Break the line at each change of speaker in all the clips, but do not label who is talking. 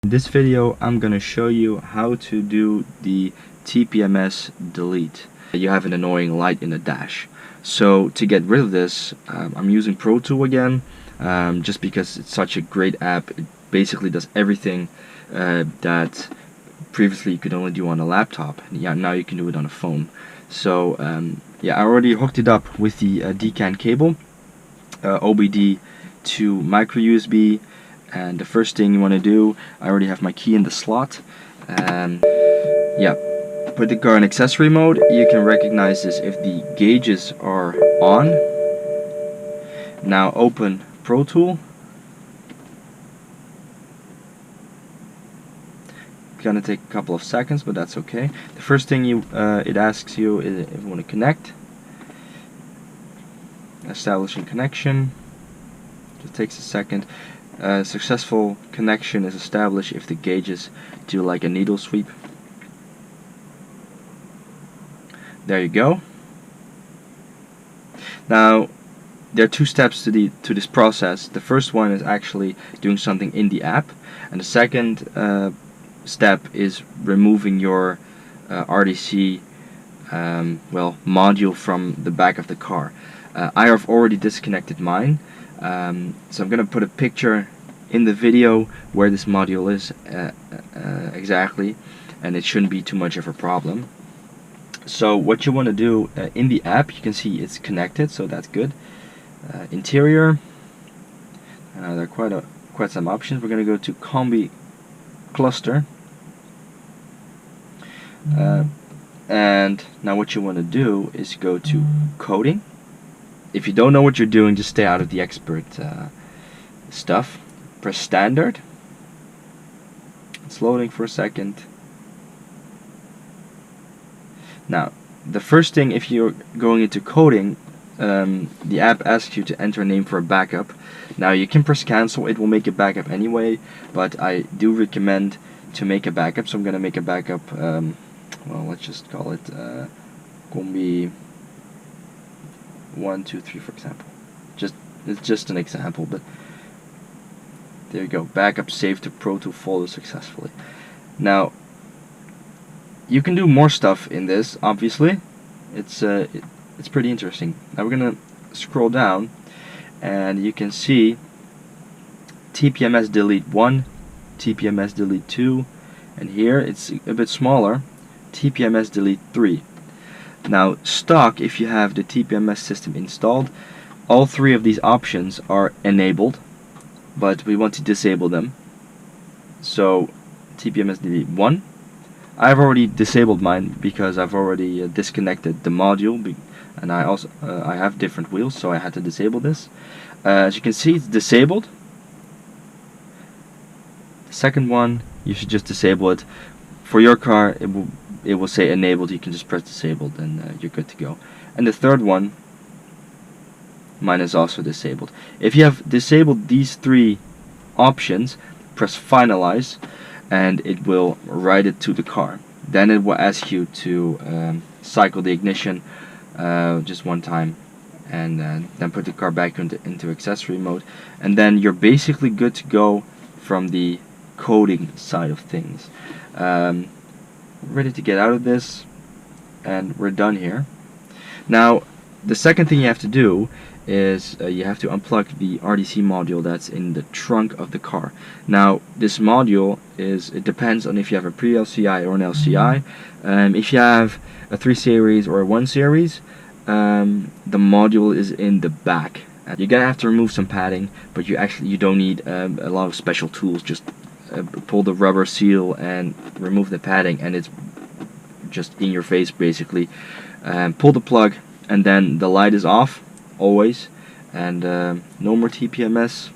In this video I'm gonna show you how to do the TPMS delete. You have an annoying light in the dash. So to get rid of this, I'm using Pro Tool again, just because it's such a great app. It basically does everything that previously you could only do on a laptop. Yeah, now you can do it on a phone. So yeah, I already hooked it up with the DCAN cable, OBD to micro USB. And the first thing you want to do, I already have my key in the slot. Yeah, put the car in accessory mode. You can recognize this if the gauges are on. Now open Pro Tool. It's gonna take a couple of seconds, but that's okay. The first thing it asks you is if you want to connect. Establishing connection. Just takes a second. Successful connection is established if the gauges do like a needle sweep. There you go. Now there are two steps to this process. The first one is actually doing something in the app, and the second step is removing your RDC module from the back of the car. I have already disconnected mine. So I'm gonna put a picture in the video where this module is exactly, and it shouldn't be too much of a problem. So what you want to do in the app, you can see it's connected, so that's good. Interior, there are quite some options. We're gonna go to Combi Cluster, and now what you want to do is go to Coding. If you don't know what you're doing, just stay out of the expert stuff. Press Standard. It's loading for a second. Now, the first thing, if you're going into coding, the app asks you to enter a name for a backup. Now, you can press cancel. It will make a backup anyway, but I do recommend to make a backup. So I'm going to make a backup, well, let's just call it Combi 1, 2, 3, for example. It's just an example, but there you go. Backup saved to Pro Tool folder successfully. Now you can do more stuff in this. Obviously, it's pretty interesting. Now we're gonna scroll down, and you can see TPMS Delete 1, TPMS Delete 2, and here it's a bit smaller, TPMS Delete 3. Now, stock, if you have the TPMS system installed, all three of these options are enabled, but we want to disable them. So, TPMS Delete 1, I've already disabled mine because I've already disconnected the module, and I have different wheels, so I had to disable this. As you can see, it's disabled. The second one, you should just disable it. For your car, it will say enabled. You can just press disabled and you're good to go. And the third one, mine is also disabled. If you have disabled these three options, press finalize and it will write it to the car. Then it will ask you to cycle the ignition just one time, and then put the car back into accessory mode, and then you're basically good to go from the coding side of things. Ready to get out of this, and we're done here. Now the second thing you have to do is you have to unplug the RDC module that's in the trunk of the car. Now this module it depends on if you have a pre-LCI or an LCI. If you have a 3 series or a 1 series, the module is in the back. You're gonna have to remove some padding, but you don't need a lot of special tools. Just pull the rubber seal and remove the padding, and it's just in your face basically. Pull the plug, and then the light is off always, and no more TPMS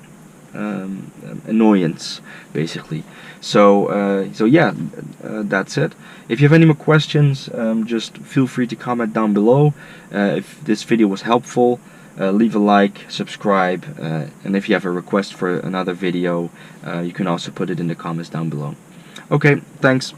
annoyance basically. So yeah, that's it. If you have any more questions, just feel free to comment down below. If this video was helpful, leave a like, subscribe, and if you have a request for another video, you can also put it in the comments down below. Okay, thanks.